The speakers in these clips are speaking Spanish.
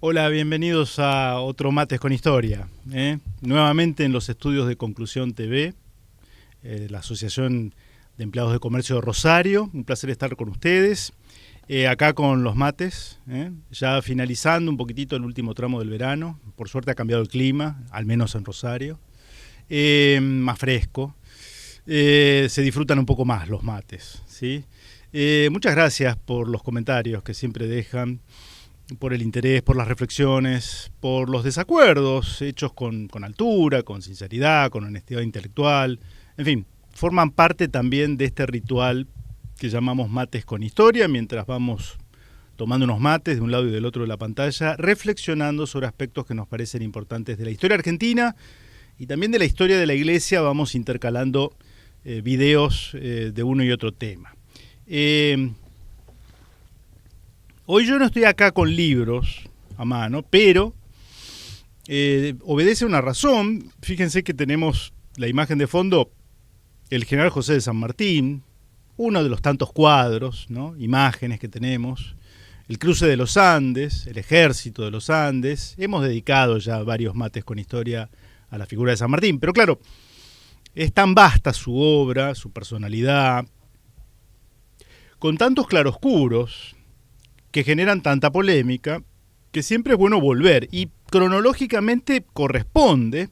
Hola, bienvenidos a otro Mates con Historia. Nuevamente en los estudios de Conclusión TV, la Asociación de Empleados de Comercio de Rosario. Un placer estar con ustedes. Acá con los mates, ya finalizando un poquitito el último tramo del verano. Por suerte ha cambiado el clima, al menos en Rosario. Más fresco. Se disfrutan un poco más los mates, ¿sí? Muchas gracias por los comentarios que siempre dejan, por el interés, por las reflexiones, por los desacuerdos hechos con altura, con sinceridad, con honestidad intelectual. En fin, forman parte también de este ritual que llamamos Mates con Historia, mientras vamos tomando unos mates de un lado y del otro de la pantalla, reflexionando sobre aspectos que nos parecen importantes de la historia argentina y también de la historia de la Iglesia. Vamos intercalando videos de uno y otro tema. Hoy yo no estoy acá con libros a mano, pero obedece a una razón. Fíjense que tenemos la imagen de fondo, el general José de San Martín, uno de los tantos cuadros, ¿no?, imágenes que tenemos, el cruce de los Andes, el ejército de los Andes. Hemos dedicado ya varios mates con historia a la figura de San Martín, pero claro, es tan vasta su obra, su personalidad, con tantos claroscuros que generan tanta polémica, que siempre es bueno volver, y cronológicamente corresponde,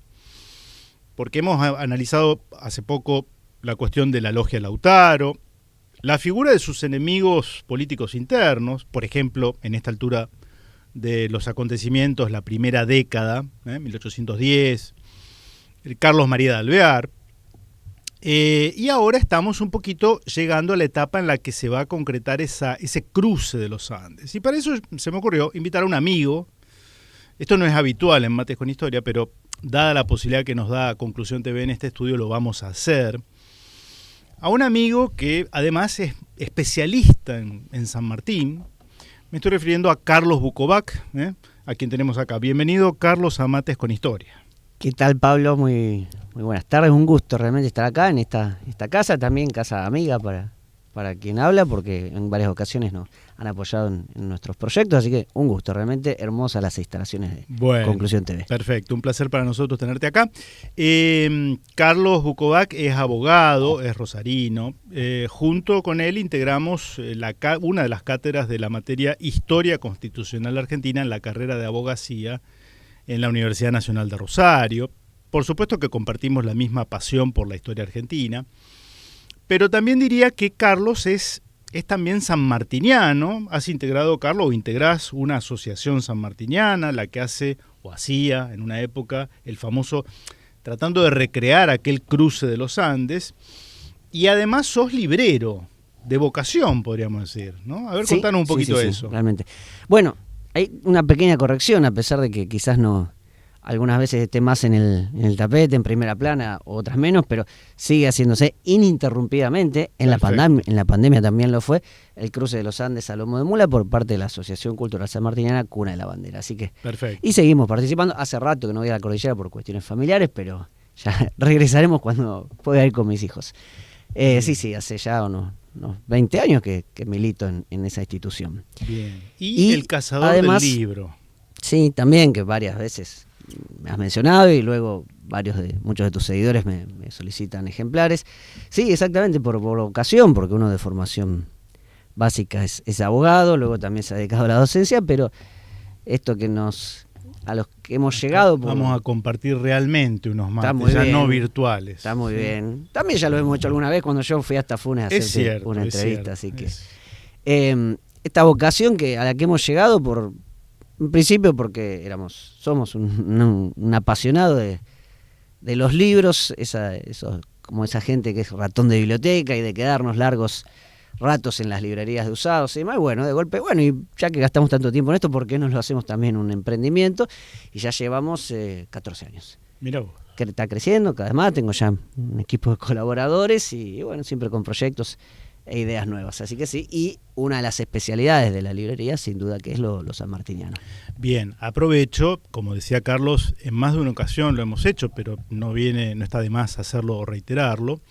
porque hemos analizado hace poco la cuestión de la logia Lautaro, la figura de sus enemigos políticos internos, por ejemplo, en esta altura de los acontecimientos, la primera década, 1810, Carlos María de Alvear, y ahora estamos un poquito llegando a la etapa en la que se va a concretar ese cruce de los Andes. Y para eso se me ocurrió invitar a un amigo. Esto no es habitual en Mates con Historia, pero dada la posibilidad que nos da Conclusión TV en este estudio, lo vamos a hacer. A un amigo que además es especialista en San Martín. Me estoy refiriendo a Carlos Bukovac, a quien tenemos acá. Bienvenido, Carlos, a Mates con Historia. ¿Qué tal, Pablo? Muy buenas tardes, un gusto realmente estar acá en esta casa, también casa amiga para quien habla, porque en varias ocasiones nos han apoyado en nuestros proyectos, así que un gusto, realmente hermosas las instalaciones de Conclusión TV. Perfecto, un placer para nosotros tenerte acá. Carlos Bukovac es abogado, es rosarino. Junto con él integramos una de las cátedras de la materia Historia Constitucional Argentina en la carrera de abogacía en la Universidad Nacional de Rosario. Por supuesto que compartimos la misma pasión por la historia argentina, pero también diría que Carlos es también sanmartiniano. Has integrado, Carlos, o integrás una asociación sanmartiniana, la que hace o hacía en una época el famoso, tratando de recrear aquel cruce de los Andes, y además sos librero de vocación, podríamos decir, ¿no? A ver, sí, contanos un poquito de eso. Realmente. Bueno, hay una pequeña corrección, a pesar de que quizás no algunas veces esté más en el tapete, en primera plana, otras menos, pero sigue haciéndose ininterrumpidamente. En la pandemia también lo fue, el cruce de los Andes a lomo de mula por parte de la Asociación Cultural Sanmartiniana Cuna de la Bandera. Así que, perfecto. Y seguimos participando. Hace rato que no voy a la cordillera por cuestiones familiares, pero ya regresaremos cuando pueda ir con mis hijos. Sí, hace ya unos 20 años que milito en esa institución. Bien. Y el cazador además, del libro. Sí, también, que varias veces me has mencionado, y luego muchos de tus seguidores me solicitan ejemplares. Sí, exactamente, por vocación, porque uno de formación básica es abogado, luego también se ha dedicado a la docencia, pero esto a los que hemos llegado... Vamos a compartir realmente unos mates, ya no virtuales. Está muy bien. También ya lo hemos hecho alguna vez cuando yo fui hasta Funes a hacerte una entrevista, así que... esta vocación a la que hemos llegado en principio porque somos un apasionado de los libros, como esa gente que es ratón de biblioteca y de quedarnos largos ratos en las librerías de usados y demás. Bueno, de golpe, y ya que gastamos tanto tiempo en esto, ¿por qué no lo hacemos también un emprendimiento? Y ya llevamos 14 años. Mirá vos. Que está creciendo cada vez más, tengo ya un equipo de colaboradores y siempre con proyectos e ideas nuevas, así que sí, y una de las especialidades de la librería sin duda que es lo sanmartiniano. Bien, aprovecho, como decía Carlos, en más de una ocasión lo hemos hecho, pero no está de más hacerlo o reiterarlo.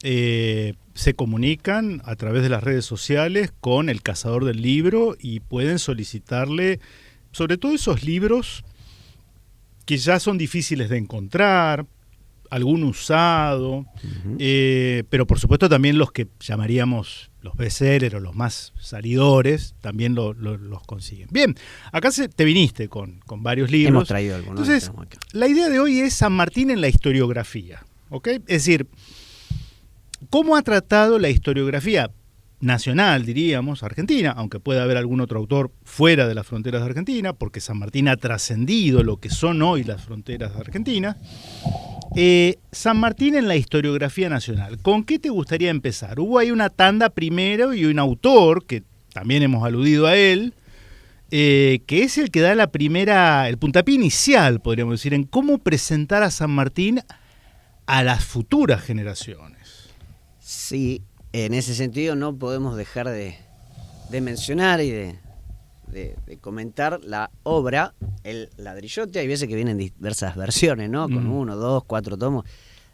Se comunican a través de las redes sociales con el cazador del libro y pueden solicitarle sobre todo esos libros que ya son difíciles de encontrar, algún usado, pero por supuesto también los que llamaríamos los bestsellers o los más salidores, también los consiguen. Bien, acá te viniste con varios libros. Hemos traído algunos. Entonces, la idea de hoy es San Martín en la historiografía, ¿ok? Es decir, ¿cómo ha tratado la historiografía nacional, diríamos, Argentina, aunque pueda haber algún otro autor fuera de las fronteras de Argentina, porque San Martín ha trascendido lo que son hoy las fronteras de Argentina? San Martín en la historiografía nacional. ¿Con qué te gustaría empezar? Hubo ahí una tanda primero y un autor, que también hemos aludido a él, que es el que da el puntapié inicial, podríamos decir, en cómo presentar a San Martín a las futuras generaciones. Sí, en ese sentido no podemos dejar de mencionar y de comentar la obra El Ladrillote. Hay veces que vienen diversas versiones, ¿no? Con 1, 2, 4 tomos.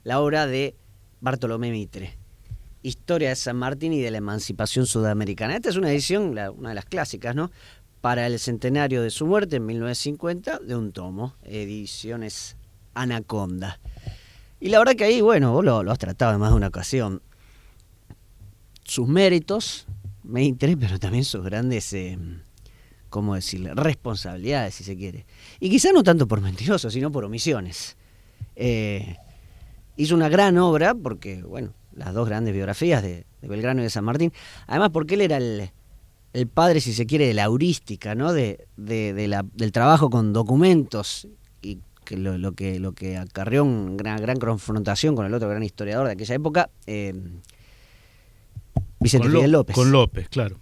La obra de Bartolomé Mitre, Historia de San Martín y de la Emancipación Sudamericana. Esta es una edición, una de las clásicas, ¿no? Para el centenario de su muerte en 1950, de un tomo, Ediciones Anaconda. Y la verdad que ahí, bueno, vos lo has tratado en más de una ocasión. Sus méritos, Mitre, pero también sus grandes... ¿cómo decirle? Responsabilidades, si se quiere. Y quizá no tanto por mentiroso, sino por omisiones. Hizo una gran obra, porque, bueno, las dos grandes biografías de Belgrano y de San Martín, además porque él era el padre, si se quiere, de la heurística, ¿no? Del trabajo con documentos, y que lo que acarreó una gran confrontación con el otro gran historiador de aquella época, Vicente Fidel López. Con López, claro.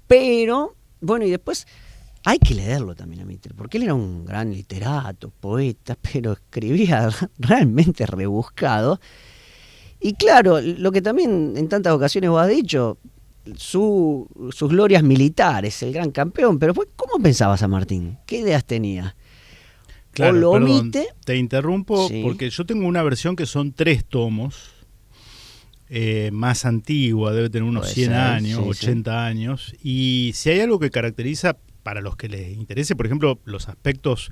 Pero, bueno, y después... hay que leerlo también a Mitre, porque él era un gran literato, poeta, pero escribía realmente rebuscado. Y claro, lo que también en tantas ocasiones vos has dicho, sus glorias militares, el gran campeón, pero ¿cómo pensaba San Martín? ¿Qué ideas tenía? Claro, o lo perdón, omite. Te interrumpo, sí, porque yo tengo una versión que son 3 tomos, más antigua, debe tener unos 100 años, sí, 80 años, y si hay algo que caracteriza, para los que les interese, por ejemplo, los aspectos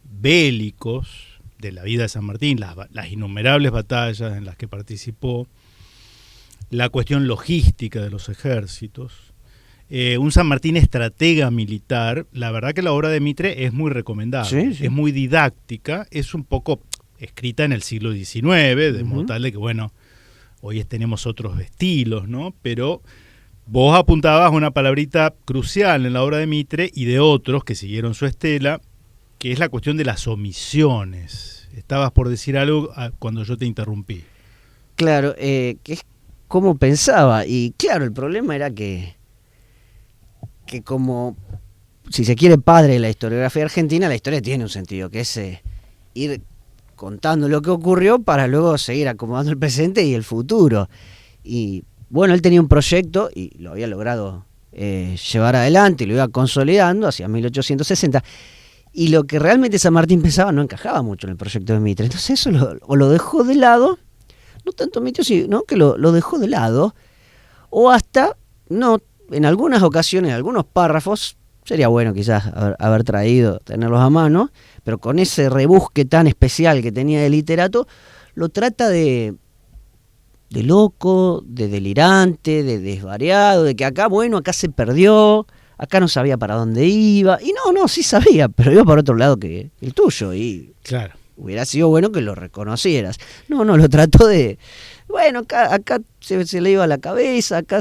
bélicos de la vida de San Martín, las innumerables batallas en las que participó, la cuestión logística de los ejércitos, un San Martín estratega militar, la verdad que la obra de Mitre es muy recomendable, es muy didáctica, es un poco escrita en el siglo XIX, de modo tal de que, bueno, hoy tenemos otros estilos, ¿no? Pero... vos apuntabas una palabrita crucial en la obra de Mitre y de otros que siguieron su estela, que es la cuestión de las omisiones. Estabas por decir algo cuando yo te interrumpí. Claro, que es como pensaba. Y claro, el problema era que como, si se quiere, padre de la historiografía argentina, la historia tiene un sentido, que es ir contando lo que ocurrió para luego seguir acomodando el presente y el futuro. Y... bueno, él tenía un proyecto y lo había logrado llevar adelante y lo iba consolidando hacia 1860. Y lo que realmente San Martín pensaba no encajaba mucho en el proyecto de Mitre. Entonces eso lo dejó de lado, no tanto Mitre, sino que lo dejó de lado, o hasta, no, en algunas ocasiones, algunos párrafos, sería bueno quizás haber traído, tenerlos a mano, pero con ese rebusque tan especial que tenía de literato, lo trata de loco, de delirante, de desvariado, de que acá se perdió, acá no sabía para dónde iba, y no, sí sabía, pero iba por otro lado que el tuyo, y claro, hubiera sido bueno que lo reconocieras. No, lo trató de, bueno, acá se le iba la cabeza, acá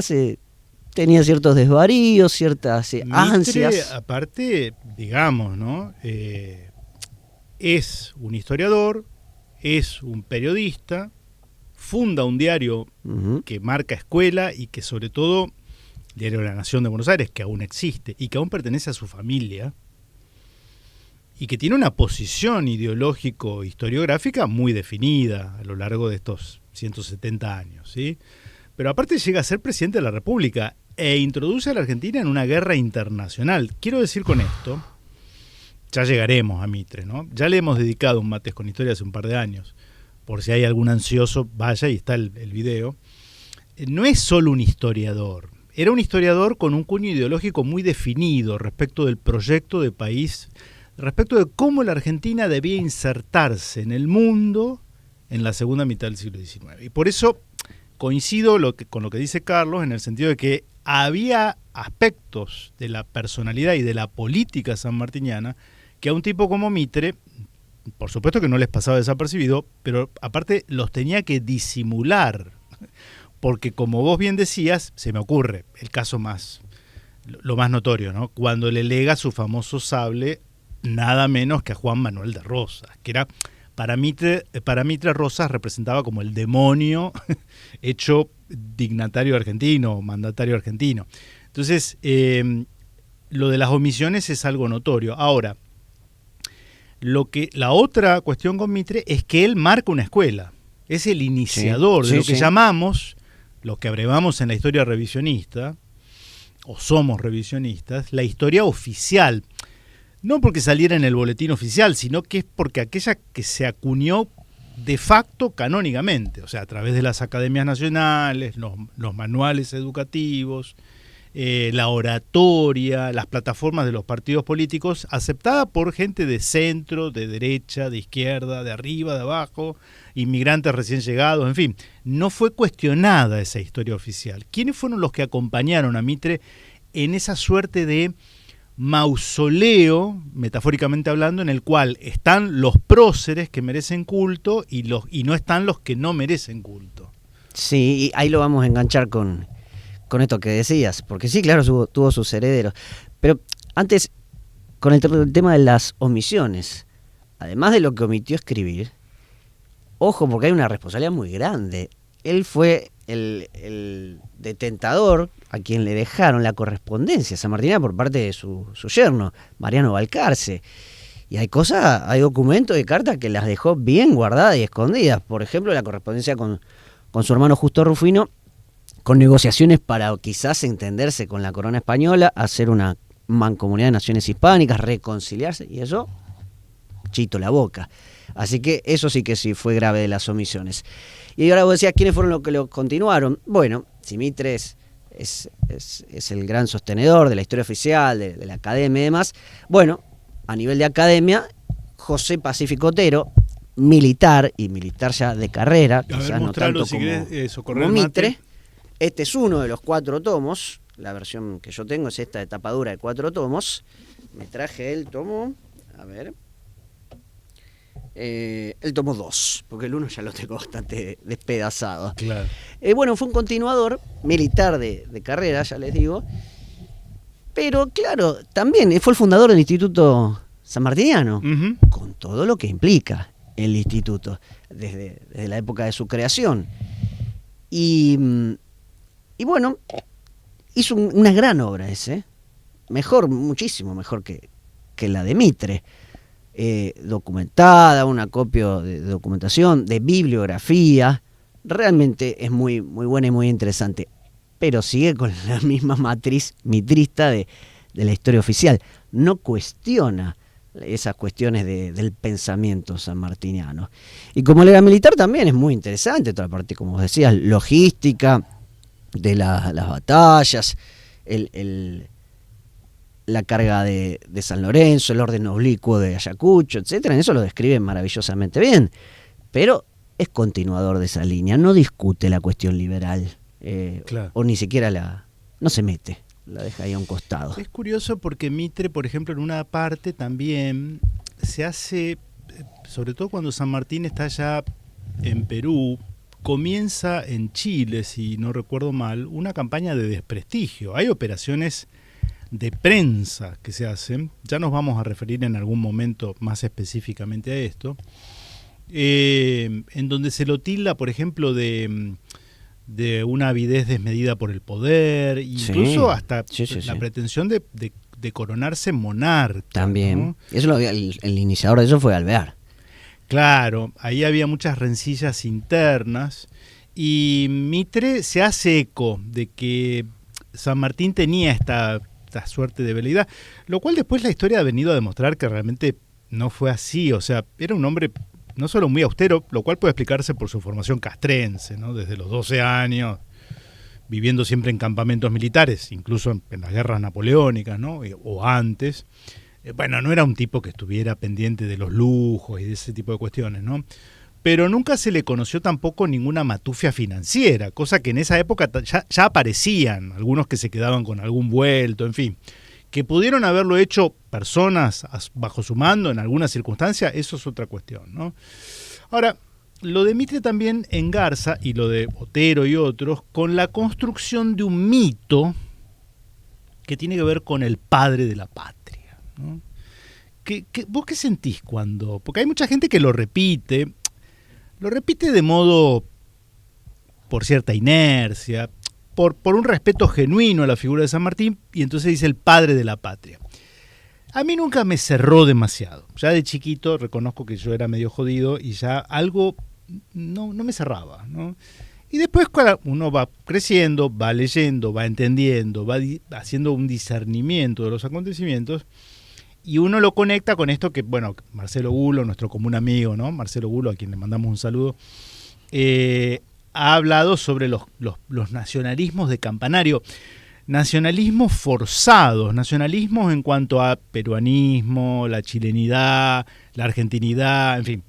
tenía ciertos desvaríos, ciertas ansias. Mitre, aparte, digamos, ¿no? Es un historiador, es un periodista, funda un diario que marca escuela y que sobre todo, Diario de la Nación de Buenos Aires, que aún existe y que aún pertenece a su familia y que tiene una posición ideológico-historiográfica muy definida a lo largo de estos 170 años, ¿sí? Pero aparte llega a ser presidente de la República e introduce a la Argentina en una guerra internacional. Quiero decir con esto, ya llegaremos a Mitre, ¿no? Ya le hemos dedicado un Mates con Historia hace un par de años. Por si hay algún ansioso, vaya y está el video. No es solo un historiador, era un historiador con un cuño ideológico muy definido respecto del proyecto de país, respecto de cómo la Argentina debía insertarse en el mundo en la segunda mitad del siglo XIX. Y por eso coincido con lo que dice Carlos, en el sentido de que había aspectos de la personalidad y de la política sanmartiniana que a un tipo como Mitre, por supuesto que no les pasaba desapercibido, pero aparte los tenía que disimular, porque como vos bien decías, se me ocurre el caso lo más notorio, ¿no? Cuando le lega su famoso sable nada menos que a Juan Manuel de Rosas, que era, para Mitre Rosas representaba como el demonio hecho dignatario argentino, mandatario argentino. Entonces, lo de las omisiones es algo notorio. Ahora, la otra cuestión con Mitre es que él marca una escuela, es el iniciador de lo que llamamos, lo que abrevamos en la historia revisionista, o somos revisionistas, la historia oficial. No porque saliera en el boletín oficial, sino que es porque aquella que se acuñó de facto canónicamente, o sea, a través de las academias nacionales, los manuales educativos, la oratoria, las plataformas de los partidos políticos, aceptada por gente de centro, de derecha, de izquierda, de arriba, de abajo, inmigrantes recién llegados, en fin, no fue cuestionada esa historia oficial. ¿Quiénes fueron los que acompañaron a Mitre en esa suerte de mausoleo, metafóricamente hablando, en el cual están los próceres que merecen culto y no están los que no merecen culto? Sí, y ahí lo vamos a enganchar con esto que decías, porque sí, claro, tuvo sus herederos. Pero antes, con el tema de las omisiones, además de lo que omitió escribir, ojo, porque hay una responsabilidad muy grande. Él fue el detentador a quien le dejaron la correspondencia sanmartiniana por parte de su yerno, Mariano Balcarce. Y hay documentos y cartas que las dejó bien guardadas y escondidas. Por ejemplo, la correspondencia con su hermano Justo Rufino, con negociaciones para quizás entenderse con la corona española, hacer una mancomunidad de naciones hispánicas, reconciliarse, y eso, chito la boca. Así que eso sí fue grave de las omisiones. Y ahora vos decías, ¿quiénes fueron los que lo continuaron? Bueno, si Mitre es el gran sostenedor de la historia oficial, de la academia y demás, bueno, a nivel de academia, José Pacífico Otero, militar ya de carrera, quizás no tanto como Mitre. Este es uno de los 4 tomos, la versión que yo tengo es esta de tapa dura de 4 tomos. Me traje el tomo, a ver, el tomo 2, porque el 1 ya lo tengo bastante despedazado. Claro. Bueno, fue un continuador militar de carrera, ya les digo, pero claro, también fue el fundador del Instituto Sanmartiniano, con todo lo que implica el instituto, desde la época de su creación. Y bueno, hizo una gran obra muchísimo mejor que la de Mitre. Documentada, un acopio de documentación, de bibliografía, realmente es muy, muy buena y muy interesante, pero sigue con la misma matriz mitrista de la historia oficial, no cuestiona esas cuestiones del pensamiento sanmartiniano. Y como él era militar también es muy interesante, toda la parte, como vos decías, logística de las batallas, la carga de San Lorenzo, el orden oblicuo de Ayacucho, etcétera. En eso lo describe maravillosamente bien, pero es continuador de esa línea, no discute la cuestión liberal, claro, o ni siquiera no se mete, la deja ahí a un costado. Es curioso porque Mitre, por ejemplo, en una parte también se hace, sobre todo cuando San Martín está allá en Perú, comienza en Chile, si no recuerdo mal, una campaña de desprestigio. Hay operaciones de prensa que se hacen, ya nos vamos a referir en algún momento más específicamente a esto, en donde se lo tilda, por ejemplo, de una avidez desmedida por el poder, incluso hasta la pretensión de coronarse monarca. También, ¿no? Eso el iniciador de eso fue Alvear. Claro, ahí había muchas rencillas internas y Mitre se hace eco de que San Martín tenía esta suerte de veleidad, lo cual después la historia ha venido a demostrar que realmente no fue así. O sea, era un hombre no solo muy austero, lo cual puede explicarse por su formación castrense, ¿no? Desde los 12 años, viviendo siempre en campamentos militares, incluso en las guerras napoleónicas, ¿no? O antes. Bueno, no era un tipo que estuviera pendiente de los lujos y de ese tipo de cuestiones, ¿no? Pero nunca se le conoció tampoco ninguna matufia financiera, cosa que en esa época ya aparecían, algunos que se quedaban con algún vuelto, en fin. Que pudieron haberlo hecho personas bajo su mando en alguna circunstancia, eso es otra cuestión, ¿no? Ahora, lo de Mitre también engarza, y lo de Otero y otros, con la construcción de un mito que tiene que ver con el padre de la patria, ¿no? ¿Vos qué sentís cuando...? Porque hay mucha gente que lo repite de modo, por cierta inercia, por un respeto genuino a la figura de San Martín, y entonces dice el padre de la patria. A mí nunca me cerró demasiado. Ya de chiquito reconozco que yo era medio jodido y ya algo no me cerraba, ¿no? Y después cuando uno va creciendo, va leyendo, va entendiendo, va haciendo un discernimiento de los acontecimientos, y uno lo conecta con esto que, bueno, Marcelo Gulo, nuestro común amigo, ¿no? Marcelo Gulo, a quien le mandamos un saludo, ha hablado sobre los nacionalismos de campanario, nacionalismos forzados, nacionalismos en cuanto a peruanismo, la chilenidad, la argentinidad, en fin.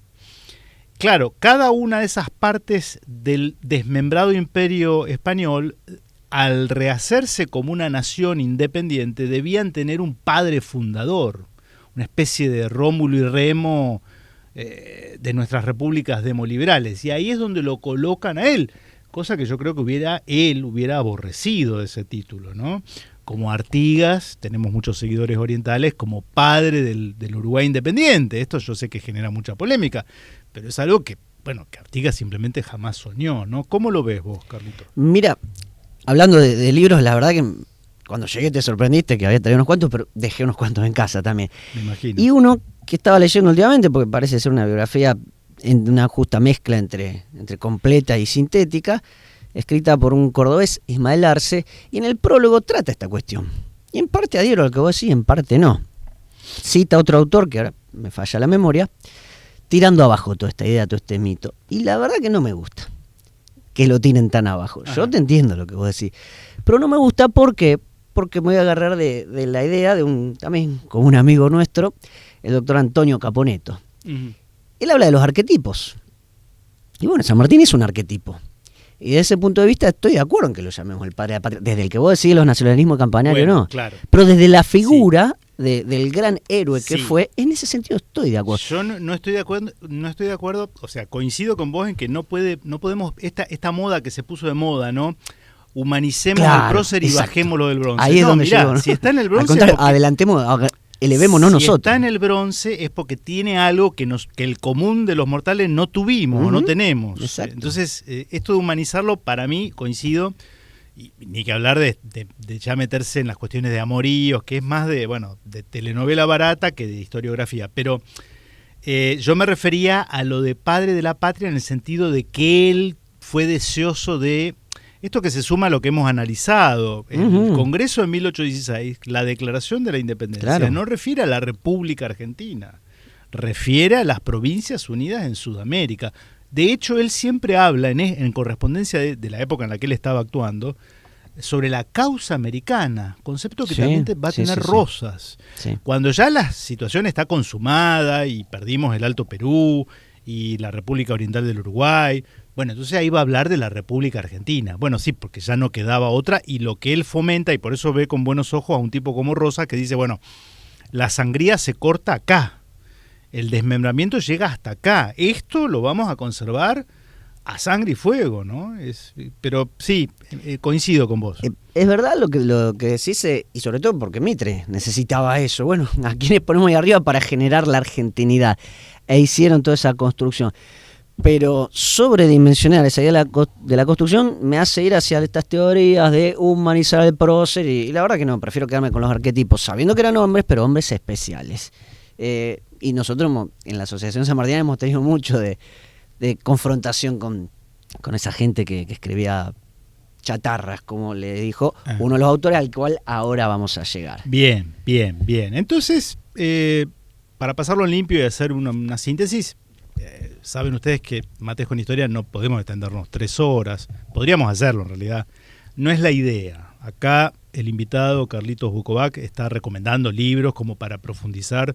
Claro, cada una de esas partes del desmembrado imperio español, al rehacerse como una nación independiente, debían tener un padre fundador, una especie de Rómulo y Remo de nuestras repúblicas demoliberales, y ahí es donde lo colocan a él, cosa que yo creo que él hubiera aborrecido ese título, ¿no? Como Artigas, tenemos muchos seguidores orientales, como padre del Uruguay independiente. Esto yo sé que genera mucha polémica, pero es algo que, bueno, que Artigas simplemente jamás soñó, ¿no? ¿Cómo lo ves vos, Carlito? Mira, hablando de libros, la verdad que cuando llegué te sorprendiste que había traído unos cuantos, pero dejé unos cuantos en casa también. Me imagino. Y uno que estaba leyendo últimamente, porque parece ser una biografía en una justa mezcla entre completa y sintética, escrita por un cordobés, Ismael Arce, y en el prólogo trata esta cuestión. Y en parte adhiero al que vos decís, en parte no. Cita a otro autor, que ahora me falla la memoria, tirando abajo toda esta idea, todo este mito. Y la verdad que no me gusta que lo tiren tan abajo. Ajá. Yo te entiendo lo que vos decís, pero no me gusta porque me voy a agarrar de la idea de también como un amigo nuestro, el doctor Antonio Caponeto. Uh-huh. Él habla de los arquetipos. Y bueno, San Martín es un arquetipo. Y desde ese punto de vista estoy de acuerdo en que lo llamemos el padre de la patria. Desde el que vos decís los nacionalismos campanarios, bueno, no. Claro. Pero desde la figura del gran héroe que fue, en ese sentido estoy de acuerdo. Yo no estoy de acuerdo, o sea, coincido con vos en que no podemos, esta moda que se puso de moda, ¿no? Humanicemos al prócer y bajémoslo del bronce. Ahí es donde mirá, llego, ¿no? Si está en el bronce... Al contrario, adelantemos, elevémonos nosotros. Si está en el bronce es porque tiene algo que el común de los mortales no tuvimos, uh-huh, no tenemos. Exacto. Entonces, esto de humanizarlo, para mí, coincido, y ni que hablar de ya meterse en las cuestiones de amoríos, que es más de telenovela barata que de historiografía. Pero yo me refería a lo de padre de la patria en el sentido de que él fue deseoso de... Esto que se suma a lo que hemos analizado, el uh-huh, Congreso de 1816, la Declaración de la Independencia, claro, no refiere a la República Argentina, refiere a las Provincias Unidas en Sudamérica. De hecho, él siempre habla, en correspondencia de la época en la que él estaba actuando, sobre la causa americana, concepto que también va a tener rosas. Sí. Cuando ya la situación está consumada y perdimos el Alto Perú y la República Oriental del Uruguay... Bueno, entonces ahí va a hablar de la República Argentina. Bueno, sí, porque ya no quedaba otra, y lo que él fomenta, y por eso ve con buenos ojos a un tipo como Rosa, que dice, bueno, la sangría se corta acá, el desmembramiento llega hasta acá, esto lo vamos a conservar a sangre y fuego, ¿no? Pero sí, coincido con vos. Es verdad lo que decís, y sobre todo porque Mitre necesitaba eso. Bueno, ¿a quiénes ponemos ahí arriba para generar la argentinidad? E hicieron toda esa construcción. Pero sobredimensionar esa idea de la construcción me hace ir hacia estas teorías de humanizar al prócer, y la verdad que no, prefiero quedarme con los arquetipos, sabiendo que eran hombres, pero hombres especiales. Y nosotros en la Asociación San Martín hemos tenido mucho de confrontación con esa gente que escribía chatarras, como le dijo uno de los autores al cual ahora vamos a llegar. Bien. Entonces, para pasarlo en limpio y hacer una síntesis, saben ustedes que Mates con Historia no podemos extendernos 3 horas, podríamos hacerlo en realidad, no es la idea. Acá el invitado Carlitos Bukovac está recomendando libros como para profundizar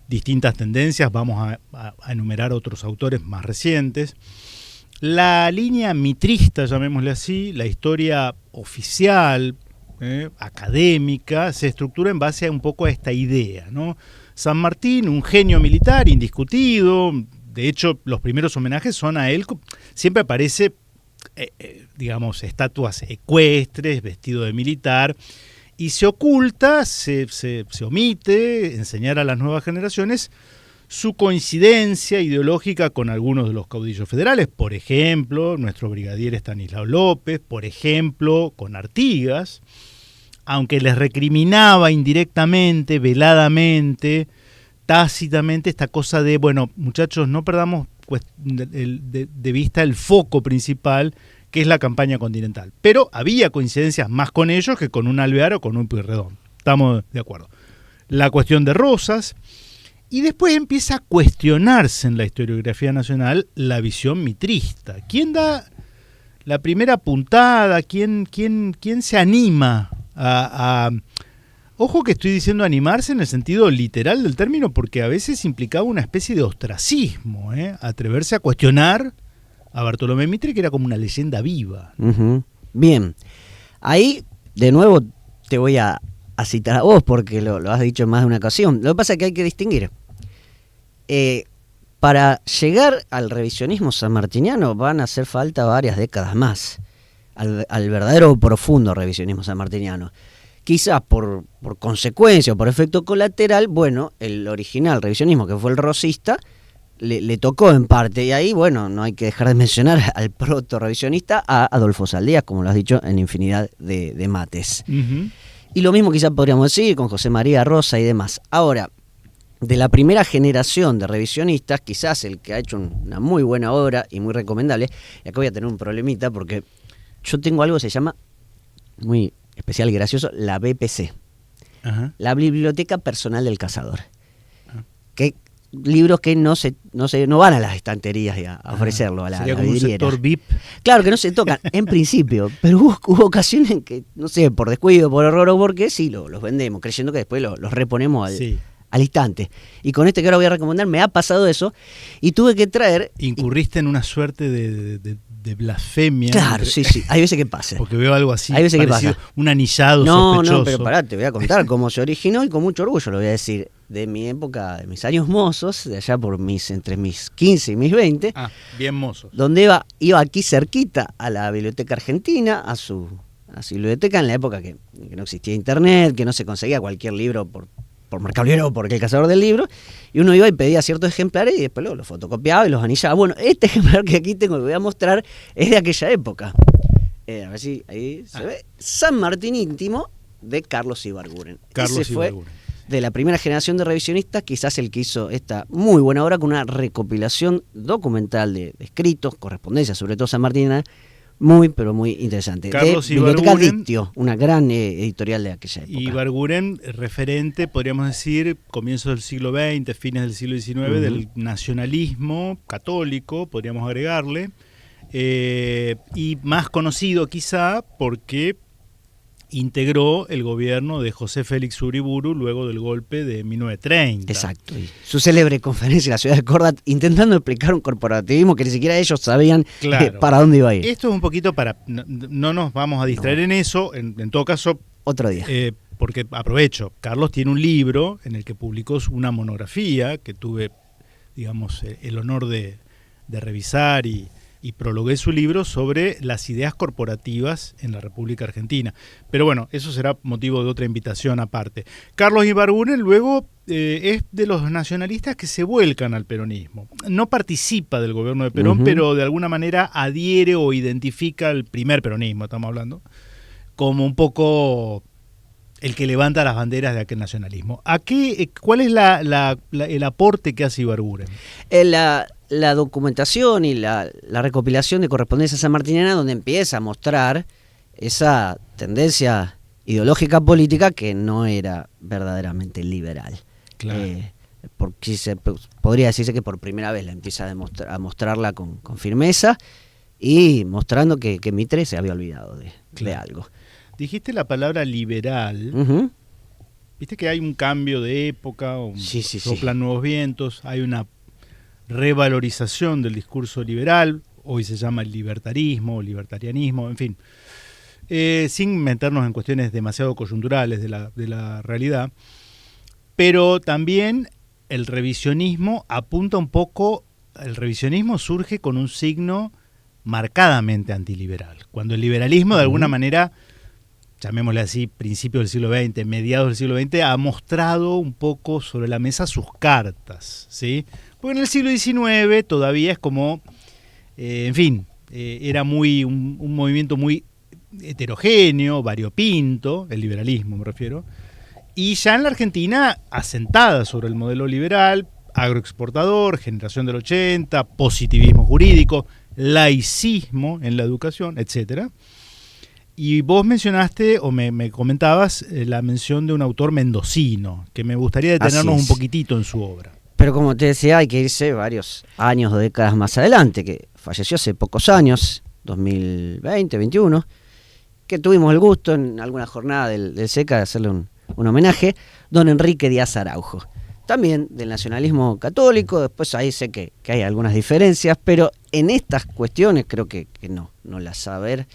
distintas tendencias. Vamos a enumerar otros autores más recientes. La línea mitrista, llamémosle así, la historia oficial, académica, se estructura en base a un poco a esta idea, ¿no? San Martín, un genio militar indiscutido. De hecho, los primeros homenajes son a él. Siempre aparece, digamos, estatuas ecuestres, vestido de militar, y se oculta, se omite enseñar a las nuevas generaciones su coincidencia ideológica con algunos de los caudillos federales. Por ejemplo, nuestro brigadier Estanislao López, por ejemplo, con Artigas, aunque les recriminaba indirectamente, veladamente, tácitamente esta cosa de, bueno, muchachos, no perdamos de vista el foco principal, que es la campaña continental. Pero había coincidencias más con ellos que con un Alvear o con un Pueyrredón. Estamos de acuerdo. La cuestión de Rosas. Y después empieza a cuestionarse en la historiografía nacional la visión mitrista. ¿Quién da la primera puntada? ¿Quién se anima a... Ojo que estoy diciendo animarse en el sentido literal del término, porque a veces implicaba una especie de ostracismo, atreverse a cuestionar a Bartolomé Mitre, que era como una leyenda viva. Uh-huh. Bien, ahí de nuevo te voy a citar a vos, porque lo has dicho en más de una ocasión. Lo que pasa es que hay que distinguir. Para llegar al revisionismo sanmartiniano van a hacer falta varias décadas más, al verdadero profundo revisionismo sanmartiniano. Quizás por consecuencia o por efecto colateral, bueno, el original revisionismo, que fue el rosista, le tocó en parte, y ahí, bueno, no hay que dejar de mencionar al proto-revisionista, a Adolfo Saldías, como lo has dicho en infinidad de mates. Uh-huh. Y lo mismo quizás podríamos decir con José María Rosa y demás. Ahora, de la primera generación de revisionistas, quizás el que ha hecho una muy buena obra y muy recomendable, y acá voy a tener un problemita porque yo tengo algo que se llama, muy especial y gracioso, la BPC, uh-huh. La Biblioteca Personal del Cazador. Uh-huh. Que libros que no van a las estanterías a ofrecerlo a la sería como vidriera. Un sector VIP. Claro que no se tocan en principio, pero hubo ocasiones en que, no sé, por descuido, por error o por qué, sí los vendemos, creyendo que después los reponemos al instante. Y con este que ahora voy a recomendar me ha pasado eso y tuve que traer... Incurriste en una suerte de blasfemia. Claro, sí, hay veces que pasa. Porque veo algo así, hay veces parecido, que pasa. Un anillado sospechoso. No, pero pará, te voy a contar cómo se originó y con mucho orgullo lo voy a decir. De mi época, de mis años mozos, de allá por entre mis 15 y mis 20. Ah, bien mozos. Donde iba aquí cerquita a la Biblioteca Argentina, a su biblioteca en la época que no existía internet, que no se conseguía cualquier libro por Mercado Libre o por el cazador del libro, y uno iba y pedía ciertos ejemplares y después los fotocopiaba y los anillaba. Bueno, este ejemplar que aquí tengo que voy a mostrar es de aquella época. A ver si ahí se ve. San Martín íntimo de Carlos Ibarguren. Ese fue de la primera generación de revisionistas, quizás el que hizo esta muy buena obra con una recopilación documental de escritos, correspondencias, sobre todo sanmartinina, muy, pero muy interesante. Carlos de Biblioteca Dictio, una gran editorial de aquella época. Ibarguren, referente, podríamos decir, comienzos del siglo XX, fines del siglo XIX, uh-huh. Del nacionalismo católico, podríamos agregarle, y más conocido quizá porque integró el gobierno de José Félix Uriburu luego del golpe de 1930. Exacto. Y su célebre conferencia en la ciudad de Córdoba intentando explicar un corporativismo que ni siquiera ellos sabían para dónde iba a ir. Esto es un poquito para... No nos vamos a distraer en eso, en todo caso... Otro día. Porque aprovecho, Carlos tiene un libro en el que publicó una monografía que tuve, digamos, el honor de revisar y prologué su libro sobre las ideas corporativas en la República Argentina. Pero bueno, eso será motivo de otra invitación aparte. Carlos Ibarguren luego es de los nacionalistas que se vuelcan al peronismo. No participa del gobierno de Perón, uh-huh. Pero de alguna manera adhiere o identifica el primer peronismo, estamos hablando, como un poco el que levanta las banderas de aquel nacionalismo. ¿Cuál es el aporte que hace Ibarguren? La documentación y la recopilación de correspondencia sanmartiniana, donde empieza a mostrar esa tendencia ideológica política que no era verdaderamente liberal. Claro. Porque podría decirse que por primera vez la empieza a mostrarla con firmeza, y mostrando que Mitre se había olvidado de algo. Dijiste la palabra liberal. Uh-huh. Viste que hay un cambio de época, soplan nuevos vientos, hay una revalorización del discurso liberal, hoy se llama el libertarismo, libertarianismo, en fin. Sin meternos en cuestiones demasiado coyunturales de la realidad, pero también el revisionismo apunta un poco, el revisionismo surge con un signo marcadamente antiliberal, cuando el liberalismo de alguna manera, llamémosle así, principios del siglo XX, mediados del siglo XX, ha mostrado un poco sobre la mesa sus cartas, ¿sí? Porque en el siglo XIX todavía es como, era un movimiento muy heterogéneo, variopinto, el liberalismo me refiero, y ya en la Argentina asentada sobre el modelo liberal, agroexportador, generación del 80, positivismo jurídico, laicismo en la educación, etcétera. Y vos mencionaste, o me comentabas, la mención de un autor mendocino, que me gustaría detenernos un poquitito en su obra. Pero como te decía, hay que irse varios años o décadas más adelante, que falleció hace pocos años, 2020, 2021, que tuvimos el gusto en alguna jornada del SECA de hacerle un homenaje, don Enrique Díaz Araujo. También del nacionalismo católico, después ahí sé que hay algunas diferencias, pero en estas cuestiones creo que no las sabe ver.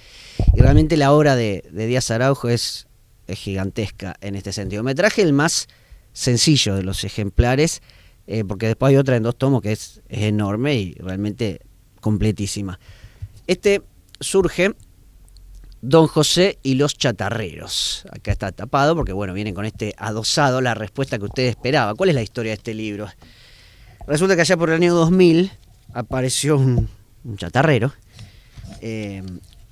Y realmente la obra de Díaz Araujo es gigantesca en este sentido. Me traje el más sencillo de los ejemplares, porque después hay otra en 2 tomos que es enorme y realmente completísima. Surge Don José y los chatarreros. Acá está tapado porque, bueno, vienen con este adosado, la respuesta que usted esperaba. ¿Cuál es la historia de este libro? Resulta que allá por el año 2000 apareció un chatarrero,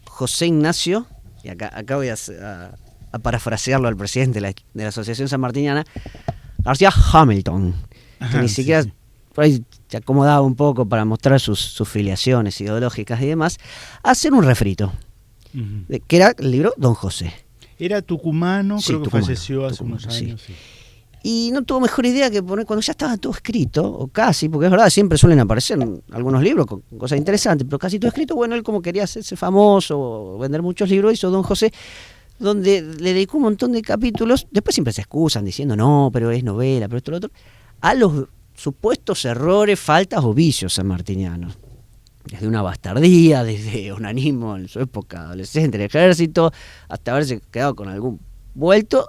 José Ignacio, y acá voy a parafrasearlo al presidente de la Asociación Sanmartiniana, García Hamilton, que ni siquiera por ahí se acomodaba un poco para mostrar sus filiaciones ideológicas y demás, a hacer un refrito. Que era el libro Don José. Era tucumano, sí, creo que falleció hace unos años. Sí. Y no tuvo mejor idea que poner, cuando ya estaba todo escrito, o casi, porque es verdad, siempre suelen aparecer algunos libros con cosas interesantes, pero casi todo escrito, bueno, él como quería hacerse famoso, o vender muchos libros, hizo Don José, donde le dedicó un montón de capítulos, después siempre se excusan diciendo, no, pero es novela, pero esto, lo otro, a los supuestos errores, faltas o vicios sanmartinianos. Desde una bastardía, desde onanismo en su época adolescente en el ejército, hasta haberse quedado con algún vuelto,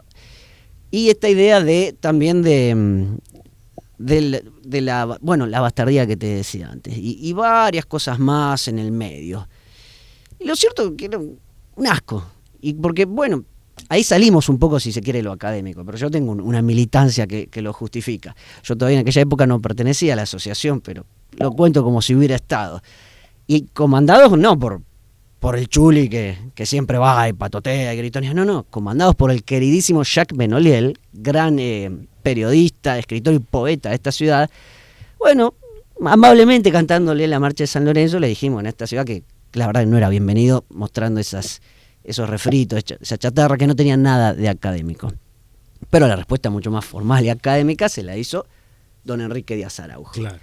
y esta idea también de la bastardía que te decía antes, y varias cosas más en el medio. Y lo cierto es que era un asco, y porque, bueno, ahí salimos un poco, si se quiere, lo académico, pero yo tengo una militancia que lo justifica. Yo todavía en aquella época no pertenecía a la asociación, pero lo cuento como si hubiera estado. Y comandados no por el chuli que siempre va y patotea y gritones, no, comandados por el queridísimo Jacques Benoliel, gran periodista, escritor y poeta de esta ciudad. Bueno, amablemente cantándole la marcha de San Lorenzo, le dijimos en esta ciudad que la verdad no era bienvenido, mostrando esos refritos, esa chatarra que no tenía nada de académico. Pero la respuesta mucho más formal y académica se la hizo don Enrique Díaz Araujo. Claro.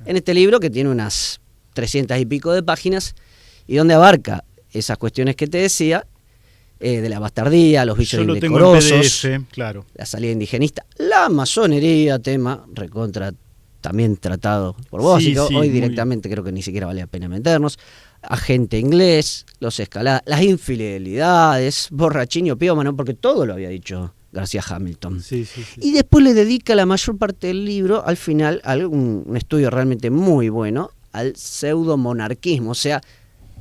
En este libro, que tiene unas 300 y pico de páginas, y donde abarca esas cuestiones que te decía, de la bastardía, los vicios indecorosos, claro, la salida indigenista, la masonería, tema recontra también tratado por vos, sí, hoy directamente creo que ni siquiera vale la pena meternos, agente inglés, los escaladas, las infidelidades, borrachín y opiómano, porque todo lo había dicho García Hamilton. Sí. Y después le dedica la mayor parte del libro, al final, a un estudio realmente muy bueno, al pseudo-monarquismo, o sea,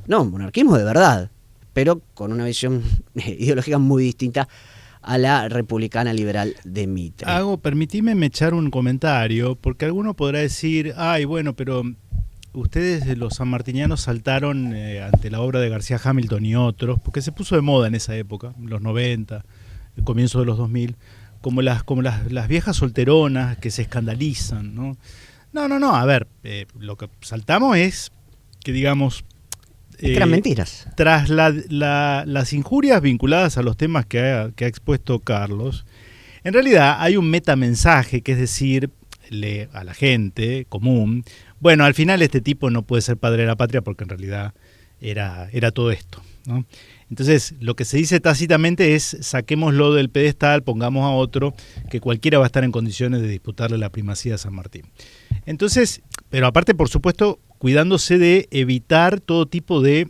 no, monarquismo de verdad, pero con una visión ideológica muy distinta a la republicana liberal de Mitre. Permitime echar un comentario, porque alguno podrá decir, bueno, pero ustedes los sanmartinianos saltaron ante la obra de García Hamilton y otros, porque se puso de moda en esa época, los 90, el comienzo de los 2000, como las viejas solteronas que se escandalizan, ¿no? No, a ver, lo que saltamos es que, digamos, eran mentiras. Tras las injurias vinculadas a los temas que ha expuesto Carlos, en realidad hay un metamensaje, que es decirle a la gente común, bueno, al final este tipo no puede ser padre de la patria porque en realidad era todo esto, ¿no? Entonces, lo que se dice tácitamente es saquémoslo del pedestal, pongamos a otro, que cualquiera va a estar en condiciones de disputarle la primacía a San Martín. Entonces, pero aparte, por supuesto, cuidándose de evitar todo tipo de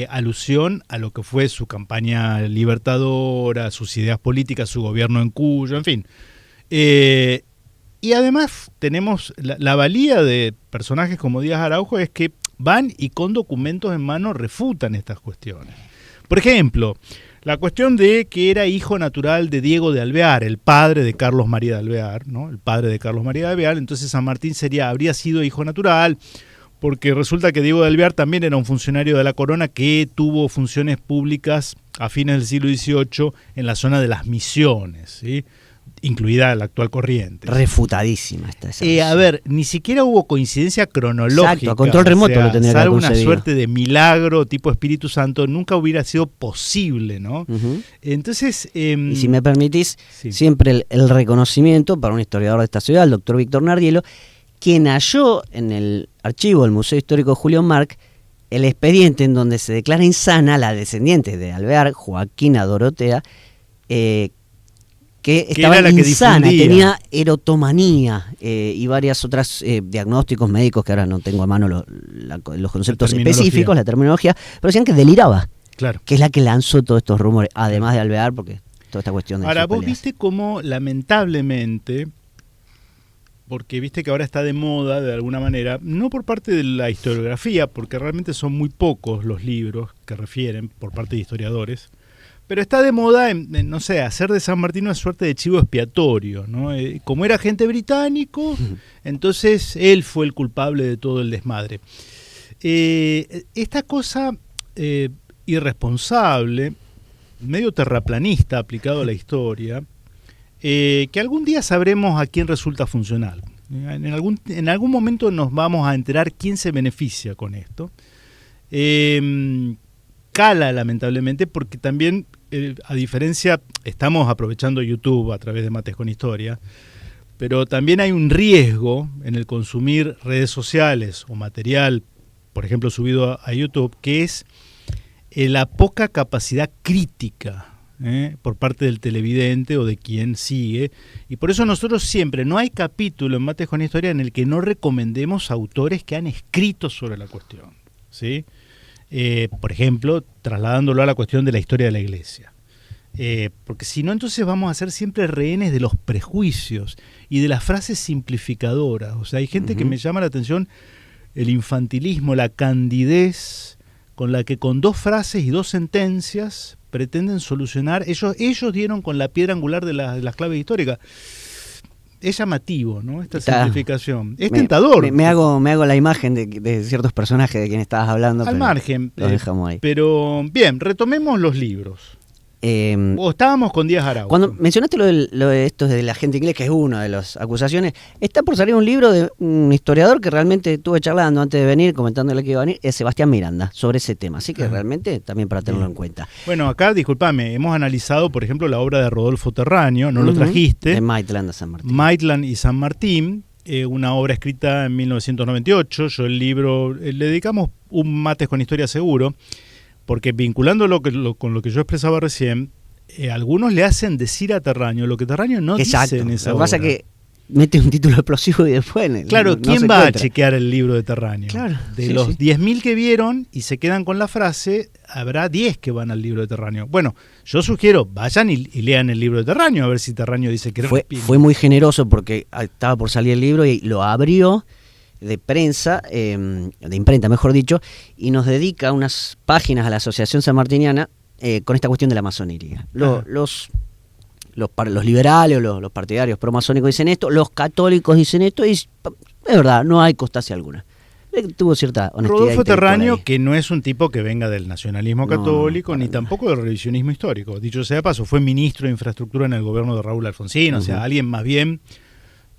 alusión a lo que fue su campaña libertadora, sus ideas políticas, su gobierno en Cuyo, en fin. Y además tenemos la valía de personajes como Díaz Araujo es que van y con documentos en mano refutan estas cuestiones. Por ejemplo, la cuestión de que era hijo natural de Diego de Alvear, el padre de Carlos María de Alvear, ¿no? El padre de Carlos María de Alvear, entonces San Martín habría sido hijo natural, porque resulta que Diego de Alvear también era un funcionario de la corona que tuvo funciones públicas a fines del siglo XVIII en la zona de las Misiones, ¿sí? Incluida la actual Corrientes. Refutadísima está esa. A ver, ni siquiera hubo coincidencia cronológica. Exacto, a control remoto lo tendría que haber concedido. Salvo una suerte de milagro tipo Espíritu Santo, nunca hubiera sido posible, ¿no? Entonces... y si me permitís, sí. Siempre el reconocimiento para un historiador de esta ciudad, el doctor Víctor Nardielo, quien halló en el archivo del Museo Histórico Julio Marc el expediente en donde se declara insana la descendiente de Alvear, Joaquina Dorotea, que estaba insana, tenía erotomanía y varias otras diagnósticos médicos que ahora no tengo a mano los conceptos específicos, la terminología, pero decían que deliraba, claro, que es la que lanzó todos estos rumores, además de Alvear, porque toda esta cuestión de... Ahora, vos viste cómo lamentablemente, porque viste que ahora está de moda de alguna manera, no por parte de la historiografía, porque realmente son muy pocos los libros que refieren por parte de historiadores, pero está de moda, no sé, hacer de San Martín una suerte de chivo expiatorio, ¿no? Como era agente británico, entonces él fue el culpable de todo el desmadre. Esta cosa irresponsable, medio terraplanista aplicado a la historia, que algún día sabremos a quién resulta funcional. En algún momento nos vamos a enterar quién se beneficia con esto. Cala lamentablemente porque también, a diferencia, estamos aprovechando YouTube a través de Mates con Historia, pero también hay un riesgo en el consumir redes sociales o material, por ejemplo, subido a YouTube, que es la poca capacidad crítica por parte del televidente o de quien sigue, y por eso nosotros siempre, no hay capítulo en Mates con Historia en el que no recomendemos autores que han escrito sobre la cuestión, ¿sí? Por ejemplo, trasladándolo a la cuestión de la historia de la Iglesia. Porque si no, entonces vamos a ser siempre rehenes de los prejuicios y de las frases simplificadoras. O sea, hay gente que me llama la atención el infantilismo, la candidez con la que con 2 frases y 2 sentencias pretenden solucionar. Ellos dieron con la piedra angular de las claves históricas. Es llamativo, ¿no? Esta simplificación. Es tentador. Me hago la imagen de ciertos personajes de quienes estabas hablando. Al margen. Lo dejamos ahí. Pero, bien, retomemos los libros. O estábamos con Díaz Araujo. Cuando mencionaste lo de esto de la agente inglés, que es una de las acusaciones, está por salir un libro de un historiador que realmente estuve charlando antes de venir, comentándole que iba a venir, es Sebastián Miranda, sobre ese tema. Así que realmente también para tenerlo en cuenta. Bueno, acá, discúlpame, hemos analizado, por ejemplo, la obra de Rodolfo Terraño, no lo trajiste. De Maitland a San Martín. Maitland y San Martín, una obra escrita en 1998. Yo el libro, le dedicamos un Mates con Historia seguro, porque vinculándolo con lo que yo expresaba recién, algunos le hacen decir a Terraño lo que Terraño no dice en esa obra. Lo que pasa es que mete un título explosivo y después... Claro, ¿quién va a chequear el libro de Terraño? Claro, de los 10.000 que vieron y se quedan con la frase, habrá 10 que van al libro de Terraño. Bueno, yo sugiero, vayan y lean el libro de Terraño, a ver si Terraño dice que... Fue muy generoso porque estaba por salir el libro y lo abrió de prensa, de imprenta mejor dicho, y nos dedica unas páginas a la Asociación Sanmartiniana con esta cuestión de la masonería. Los liberales o los partidarios promasónicos dicen esto, los católicos dicen esto, y es verdad, no hay constancia alguna. Tuvo cierta honestidad. Rodolfo Terraño, que no es un tipo que venga del nacionalismo católico, ni tampoco del revisionismo histórico. Dicho sea de paso, fue ministro de Infraestructura en el gobierno de Raúl Alfonsín, o sea, alguien más bien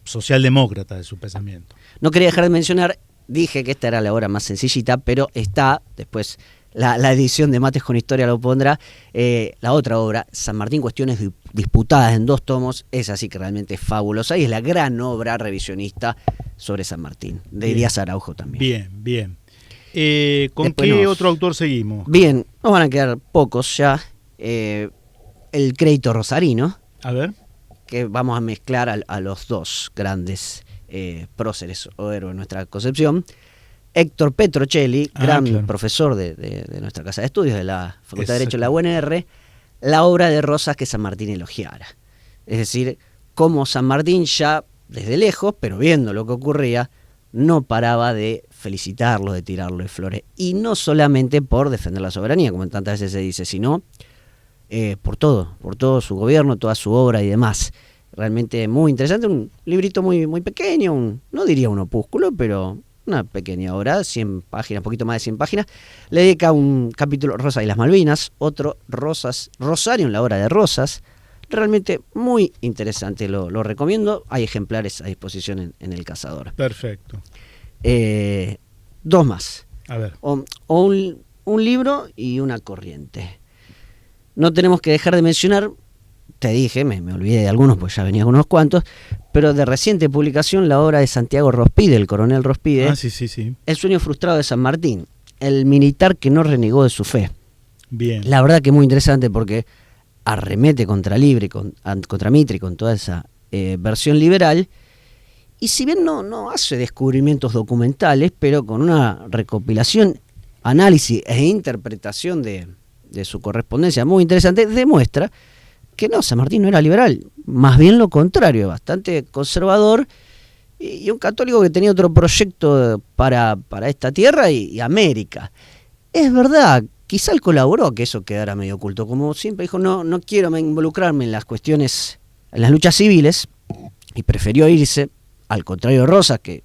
socialdemócrata de su pensamiento. No quería dejar de mencionar, dije que esta era la obra más sencillita, pero está, después la edición de Mates con Historia lo pondrá, la otra obra, San Martín, Cuestiones Disputadas, en 2 tomos, es así que realmente es fabulosa y es la gran obra revisionista sobre San Martín, de Díaz Araujo también. Bien. ¿Con qué otro autor seguimos? Bien, nos van a quedar pocos ya. El crédito rosarino. A ver. Que vamos a mezclar a los dos grandes próceres o héroes de nuestra concepción. Héctor Petrocelli, gran profesor de nuestra casa de estudios, de la Facultad de Derecho de la UNR, la obra de Rosas que San Martín elogiara. Es decir, cómo San Martín ya desde lejos, pero viendo lo que ocurría, no paraba de felicitarlo, de tirarle flores. Y no solamente por defender la soberanía, como tantas veces se dice, sino por todo su gobierno, toda su obra y demás. Realmente muy interesante, un librito muy, muy pequeño, no diría un opúsculo, pero una pequeña obra, 100 páginas, poquito más de 100 páginas. Le dedica un capítulo Rosa y las Malvinas, otro Rosario en la obra de Rosas. Realmente muy interesante, lo recomiendo. Hay ejemplares a disposición en El Cazador. Perfecto. Dos más. A ver. Un libro y una corriente. No tenemos que dejar de mencionar, te dije, me olvidé de algunos, pues ya venía unos cuantos, pero de reciente publicación la obra de Santiago Rospide, el coronel Rospide, sí. El sueño frustrado de San Martín, el militar que no renegó de su fe. Bien. La verdad que muy interesante porque arremete contra Libre, contra Mitre, con toda esa versión liberal, y si bien no hace descubrimientos documentales, pero con una recopilación, análisis e interpretación de su correspondencia muy interesante, demuestra que no, San Martín no era liberal, más bien lo contrario, bastante conservador y un católico que tenía otro proyecto para esta tierra y América. Es verdad, quizá él colaboró a que eso quedara medio oculto, como siempre dijo, no quiero involucrarme en las cuestiones, en las luchas civiles, y prefirió irse, al contrario de Rosas, que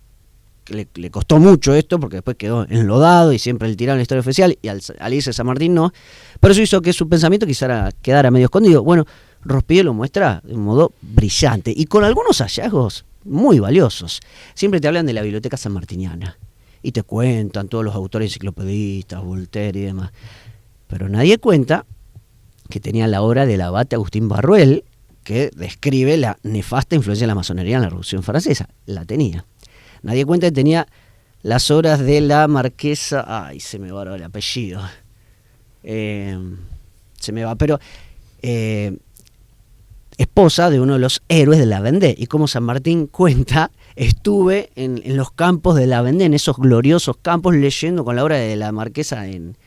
le costó mucho esto, porque después quedó enlodado y siempre le tiraron la historia oficial, y al irse San Martín no, pero eso hizo que su pensamiento quizá quedara medio escondido. Bueno, Rospide lo muestra de un modo brillante y con algunos hallazgos muy valiosos. Siempre te hablan de la biblioteca sanmartiniana y te cuentan todos los autores enciclopedistas, Voltaire y demás, pero nadie cuenta que tenía la obra del abate Agustín Barruel, que describe la nefasta influencia de la masonería en la Revolución Francesa. La tenía. Nadie cuenta que tenía las obras de la marquesa... Ay, se me va ahora el apellido. Se me va, pero... esposa de uno de los héroes de la Vendée. Y como San Martín cuenta, estuve en los campos de la Vendée, en esos gloriosos campos, leyendo con la obra de la marquesa, en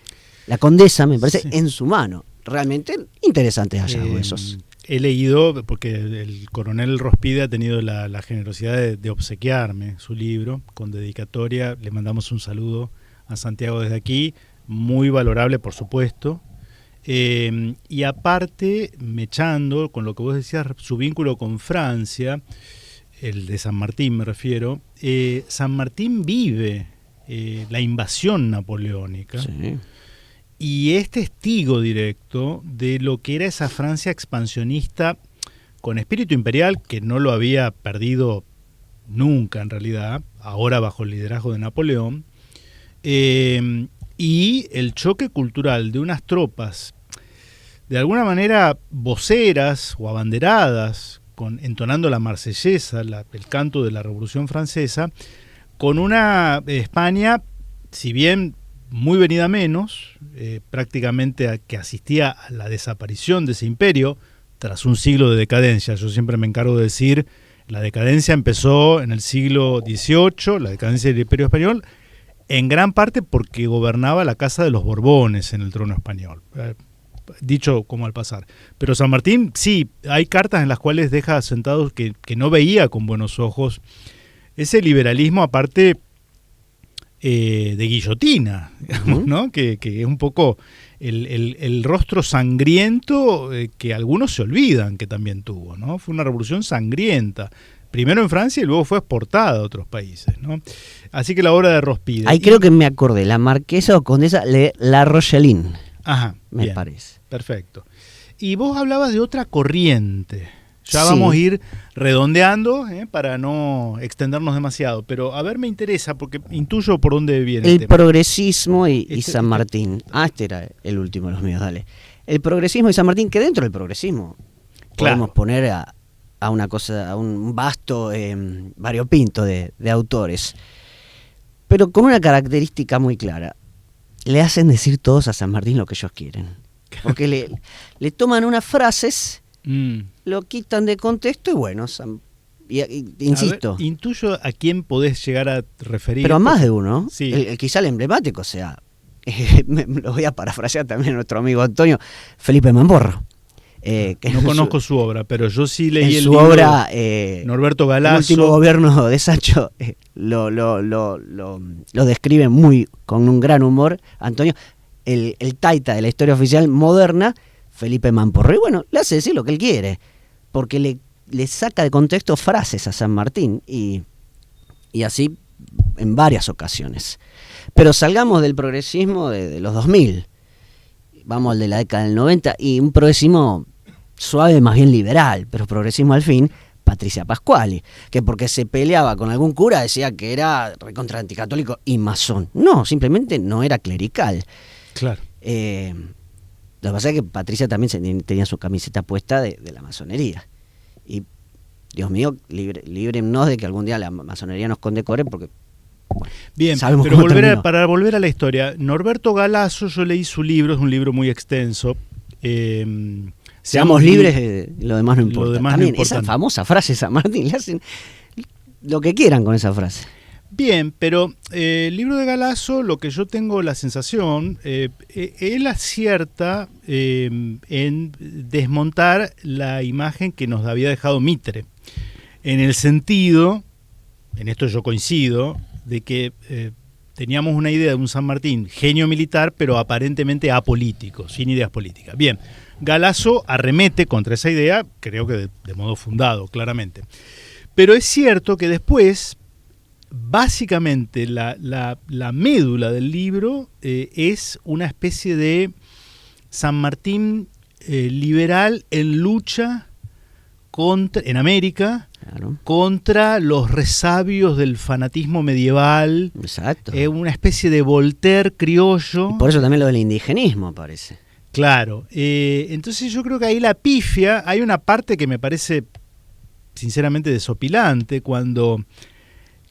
la condesa, me parece, en su mano. Realmente interesantes hallazgos esos. He leído, porque el coronel Rospide ha tenido la generosidad de obsequiarme su libro con dedicatoria. Le mandamos un saludo a Santiago desde aquí, muy valorable por supuesto. Y aparte, mechando con lo que vos decías, su vínculo con Francia, el de San Martín me refiero, San Martín vive la invasión napoleónica. Sí. Y es testigo directo de lo que era esa Francia expansionista con espíritu imperial, que no lo había perdido nunca en realidad, ahora bajo el liderazgo de Napoleón, y el choque cultural de unas tropas, de alguna manera voceras o abanderadas, entonando la marsellesa, el canto de la Revolución Francesa, con una España, si bien muy venida menos, prácticamente que asistía a la desaparición de ese imperio tras un siglo de decadencia. Yo siempre me encargo de decir, la decadencia empezó en el siglo XVIII, la decadencia del Imperio Español, en gran parte porque gobernaba la Casa de los Borbones en el trono español, dicho como al pasar. Pero San Martín, sí, hay cartas en las cuales deja asentados que no veía con buenos ojos ese liberalismo, aparte de guillotina, digamos, ¿no? Que es un poco el rostro sangriento que algunos se olvidan que también tuvo, ¿no? Fue una revolución sangrienta, primero en Francia y luego fue exportada a otros países, ¿no? Así que la obra de Rospide. Ahí creo que me acordé, la marquesa o condesa La Rocheline. Ajá, me bien, parece. Perfecto. Y vos hablabas de otra corriente. Ya vamos a ir redondeando para no extendernos demasiado. Pero a ver, me interesa porque intuyo por dónde viene el tema. Progresismo y San Martín. Este era el último de los míos, dale. El progresismo y San Martín, que dentro del progresismo podemos poner a una cosa, a un vasto variopinto de autores. pero con una característica muy clara. Le hacen decir todos a San Martín lo que ellos quieren. Porque le toman unas frases, lo quitan de contexto y bueno, insisto. A ver, intuyo a quién podés llegar a referir. Pero a más de uno. Sí. Quizá el emblemático sea, lo voy a parafrasear también a nuestro amigo Antonio, Felipe Mamporro. No conozco su obra, pero yo sí leí el su libro obra, Norberto Galasso. El último gobierno de Sancho lo describe con un gran humor, Antonio, el taita de la historia oficial moderna, Felipe Mamporro. Y bueno, le hace decir lo que él quiere, porque le saca de contexto frases a San Martín, y así en varias ocasiones. Pero salgamos del progresismo de los 2000, vamos al de la década del 90, y un progresismo suave, más bien liberal, pero progresismo al fin, Patricia Pasquali, que porque se peleaba con algún cura decía que era recontra anticatólico y masón. No, simplemente no era clerical. Claro. Lo que pasa es que Patricia también tenía su camiseta puesta de la masonería. Y, Dios mío, líbrennos de que algún día la masonería nos condecore, porque... Bueno, bien, pero para volver a la historia, Norberto Galasso, yo leí su libro, es un libro muy extenso. Seamos libres, lo demás no importa. También esa famosa frase de San Martín, le hacen lo que quieran con esa frase. Bien, pero el libro de Galasso, lo que yo tengo la sensación, él acierta en desmontar la imagen que nos había dejado Mitre, en el sentido, en esto yo coincido, de que teníamos una idea de un San Martín genio militar, pero aparentemente apolítico, sin ideas políticas. Bien, Galasso arremete contra esa idea, creo que de modo fundado, claramente. Pero es cierto que después, básicamente, la médula del libro es una especie de San Martín liberal en lucha en América, claro, contra los resabios del fanatismo medieval. Exacto. Una especie de Voltaire criollo. Y por eso también lo del indigenismo, parece. Claro. Entonces yo creo que ahí la pifia, hay una parte que me parece sinceramente desopilante, cuando...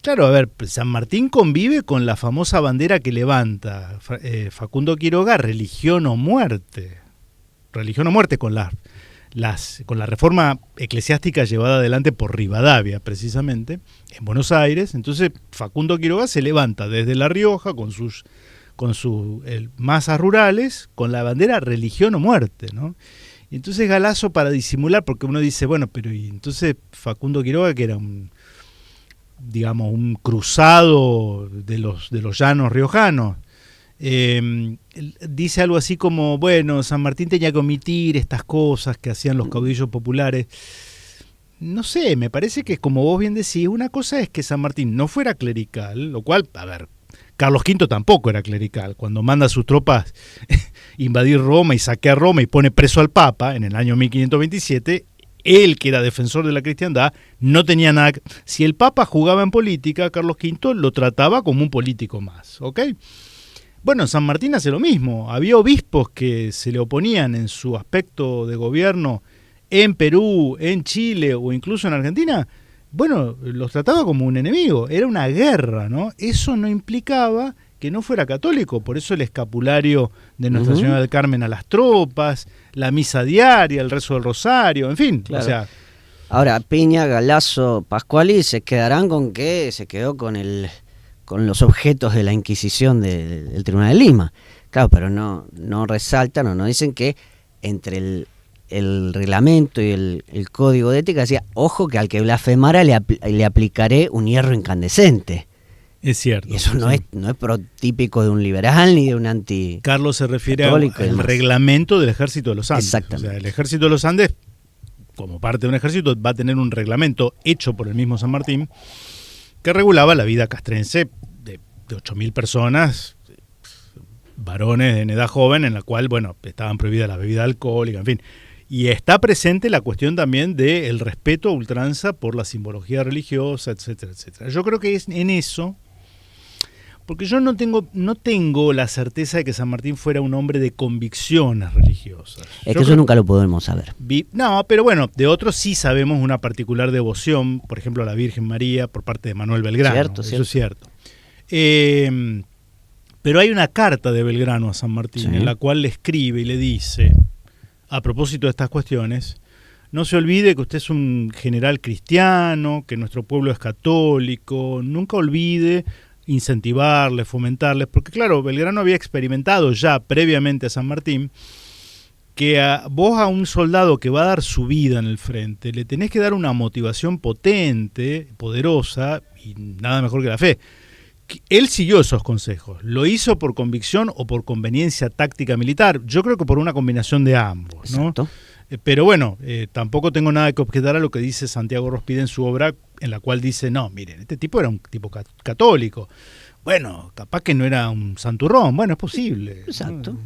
Claro, a ver, San Martín convive con la famosa bandera que levanta Facundo Quiroga, religión o muerte. Religión o muerte, con la reforma eclesiástica llevada adelante por Rivadavia, precisamente, en Buenos Aires. Entonces Facundo Quiroga se levanta desde La Rioja con sus masas rurales, con la bandera religión o muerte, ¿no? Y entonces Galasso, para disimular, porque uno dice, bueno, pero y entonces Facundo Quiroga, que era un cruzado de los llanos riojanos, dice algo así como, bueno, San Martín tenía que omitir estas cosas que hacían los caudillos populares. No sé, me parece que, como vos bien decís, una cosa es que San Martín no fuera clerical, lo cual, a ver, Carlos V tampoco era clerical. Cuando manda a sus tropas invadir Roma y saquea Roma y pone preso al Papa en el año 1527, él, que era defensor de la cristiandad, no tenía nada. Si el Papa jugaba en política, Carlos V lo trataba como un político más, ¿ok? Bueno, San Martín hace lo mismo. Había obispos que se le oponían en su aspecto de gobierno en Perú, en Chile o incluso en Argentina. Bueno, los trataba como un enemigo. Era una guerra, ¿no? Eso no implicaba que no fuera católico. Por eso el escapulario de Nuestra Señora del Carmen a las tropas, la misa diaria, el rezo del rosario, en fin. Claro. O sea, ahora, Piña, Galasso, Pasquali se quedarán con que se quedó con los objetos de la Inquisición del Tribunal de Lima. Claro, pero no resaltan o no dicen que entre el reglamento y el código de ética decía, ojo que al que blasfemara le aplicaré un hierro incandescente. Es cierto. Y eso no es protípico de un liberal ni de un anti. Carlos se refiere al reglamento del Ejército de los Andes. Exactamente. O sea, el Ejército de los Andes, como parte de un ejército, va a tener un reglamento hecho por el mismo San Martín que regulaba la vida castrense de 8.000 personas, varones en edad joven, en la cual, bueno, estaban prohibidas las bebidas alcohólicas, en fin. Y está presente la cuestión también del respeto a ultranza por la simbología religiosa, etcétera, etcétera. Yo creo que es en eso, porque yo no tengo la certeza de que San Martín fuera un hombre de convicciones religiosas. Es que eso nunca lo podemos saber. No, pero bueno, de otros sí sabemos una particular devoción, por ejemplo a la Virgen María por parte de Manuel Belgrano. Cierto. Es cierto. Pero hay una carta de Belgrano a San Martín, en la cual le escribe y le dice, a propósito de estas cuestiones, no se olvide que usted es un general cristiano, que nuestro pueblo es católico, nunca olvide incentivarles, fomentarles, porque claro, Belgrano había experimentado ya previamente a San Martín que vos a un soldado que va a dar su vida en el frente le tenés que dar una motivación potente, poderosa, y nada mejor que la fe. Él siguió esos consejos, lo hizo por convicción o por conveniencia táctica militar, yo creo que por una combinación de ambos, ¿no? Exacto. Pero bueno, tampoco tengo nada que objetar a lo que dice Santiago Rospide en su obra, en la cual dice, no, miren, este tipo era un tipo católico. Bueno, capaz que no era un santurrón, bueno, es posible. Exacto. ¿No?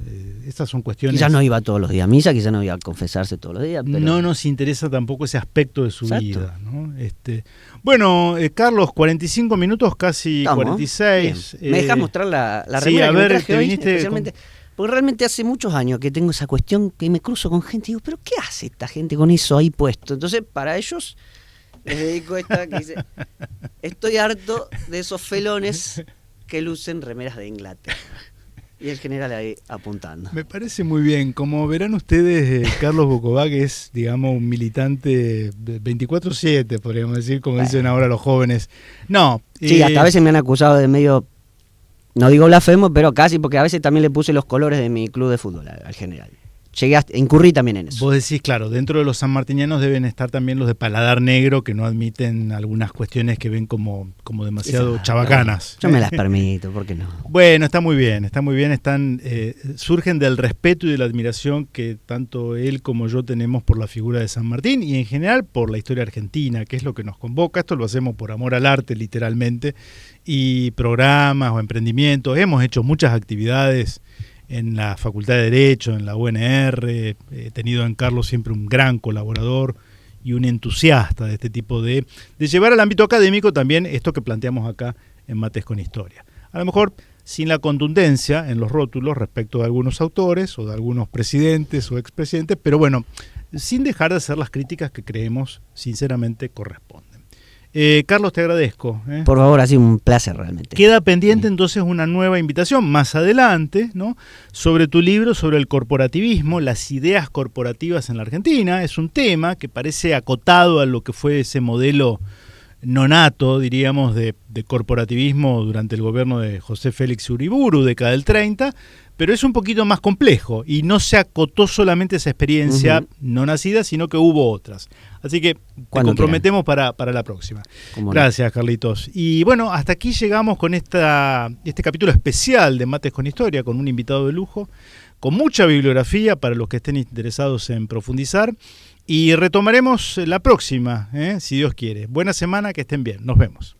Estas son cuestiones... Quizás no iba todos los días a misa, quizás no iba a confesarse todos los días. Pero... no nos interesa tampoco ese aspecto de su vida, ¿no? Bueno, Carlos, 45 minutos, casi. ¿Estamos? 46. ¿Me dejas mostrar la sí, remera a que ver, me traje te hoy? viniste Especialmente... Porque realmente hace muchos años que tengo esa cuestión que me cruzo con gente y digo, ¿pero qué hace esta gente con eso ahí puesto? Entonces, para ellos, les dedico esta que dice, estoy harto de esos felones que lucen remeras de Inglaterra. Y el general ahí apuntando. Me parece muy bien. Como verán ustedes, Carlos Bocobá, que es, digamos, un militante 24/7, podríamos decir, como dicen ahora los jóvenes. No. Sí, hasta a veces me han acusado de medio... No digo blasfemo, pero casi, porque a veces también le puse los colores de mi club de fútbol al general. Incurrí también en eso. Vos decís, claro, dentro de los sanmartinianos deben estar también los de paladar negro, que no admiten algunas cuestiones que ven como demasiado chabacanas. Yo me las permito, ¿por qué no? Bueno, está muy bien, surgen del respeto y de la admiración que tanto él como yo tenemos por la figura de San Martín y en general por la historia argentina, que es lo que nos convoca. Esto lo hacemos por amor al arte, literalmente, y programas o emprendimientos. Hemos hecho muchas actividades en la Facultad de Derecho, en la UNR, he tenido en Carlos siempre un gran colaborador y un entusiasta de este tipo de llevar al ámbito académico también esto que planteamos acá en Mates con Historia. A lo mejor sin la contundencia en los rótulos respecto de algunos autores o de algunos presidentes o expresidentes, pero bueno, sin dejar de hacer las críticas que creemos sinceramente corresponden. Carlos, te agradezco. Por favor, ha sido un placer realmente. Queda pendiente entonces una nueva invitación más adelante, ¿no? Sobre tu libro sobre el corporativismo, las ideas corporativas en la Argentina. Es un tema que parece acotado a lo que fue ese modelo nonato, diríamos, de corporativismo durante el gobierno de José Félix Uriburu, década del 30, pero es un poquito más complejo y no se acotó solamente esa experiencia no nacida, sino que hubo otras. Así que te comprometemos para la próxima. Gracias, Carlitos. Y bueno, hasta aquí llegamos con este capítulo especial de Mates con Historia, con un invitado de lujo, con mucha bibliografía para los que estén interesados en profundizar. Y retomaremos la próxima, si Dios quiere. Buena semana, que estén bien. Nos vemos.